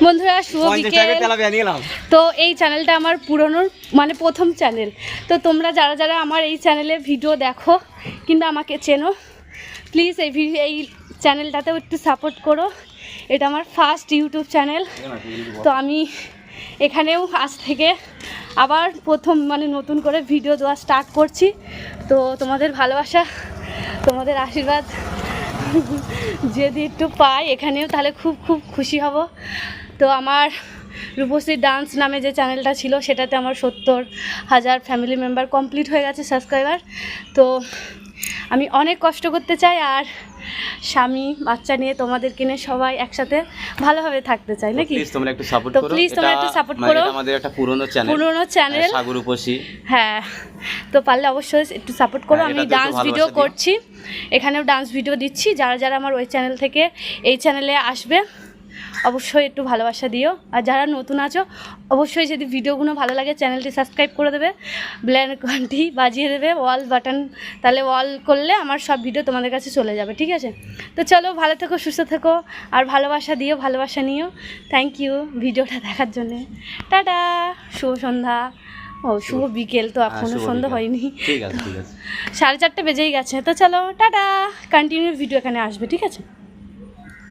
বন্ধুরা শুভ বিকেল। তো এই চ্যানেলটা আমার পুরনো মানে প্রথম চ্যানেল। তো তোমরা যারা যারা আমার এই চ্যানেলে ভিডিও দেখো কিন্তু আমাকে চেনো, প্লিজ এই চ্যানেলটাতেও একটু সাপোর্ট করো। এটা আমার ফার্স্ট ইউটিউব চ্যানেল। তো আমি এখানেও আজ থেকে আবার প্রথম মানে নতুন করে ভিডিও দেওয়া স্টার্ট করছি। তো তোমাদের ভালোবাসা, তোমাদের আশীর্বাদ যদি একটু পাই এখানেও তাহলে খুব খুব খুশি হব। তো আমার রূপশ্রী ডান্স নামে যে চ্যানেলটা ছিল সেটাতে আমার 70,000 ফ্যামিলি মেম্বার কমপ্লিট হয়ে গেছে সাবস্ক্রাইবার। তো আমি অনেক কষ্ট করতে চাই আর স্বামী বাচ্চা নিয়ে তোমাদের কিনে সবাই একসাথে ভালোভাবে থাকতে চাই নাকি? প্লিজ তোমরা একটু সাপোর্ট করো। প্লিজ তোমরা একটু সাপোর্ট করো। এটা আমাদের একটা পুরনো চ্যানেল সাগর রূপসী। হ্যাঁ, তো পারলে অবশ্যই একটু সাপোর্ট করো। আমি ডান্স ভিডিও করছি, এখানেও ডান্স ভিডিও দিচ্ছি। যারা যারা আমার ওই চ্যানেল থেকে এই চ্যানেলে আসবে অবশ্যই একটু ভালোবাসা দিও। আর যারা নতুন আছো অবশ্যই যদি ভিডিওগুলো ভালো লাগে চ্যানেলটি সাবস্ক্রাইব করে দেবে, বেল আইকনটি বাজিয়ে দেবে, অল বাটন, তাহলে অল করলে আমার সব ভিডিও তোমাদের কাছে চলে যাবে, ঠিক আছে? তো চলো, ভালো থেকো, সুস্থ থেকো আর ভালোবাসা দিও, ভালোবাসা নিও। থ্যাংক ইউ ভিডিওটা দেখার জন্যে। টাটা, শুভ সন্ধ্যা। ও শুভ বিকেল, তো এখনও সন্ধ্যা হয়নি, ঠিক আছে ঠিক আছে, 4:30 বেজেই গেছে। তো চলো টাটা, কন্টিনিউ ভিডিও এখানে আসবে, ঠিক আছে?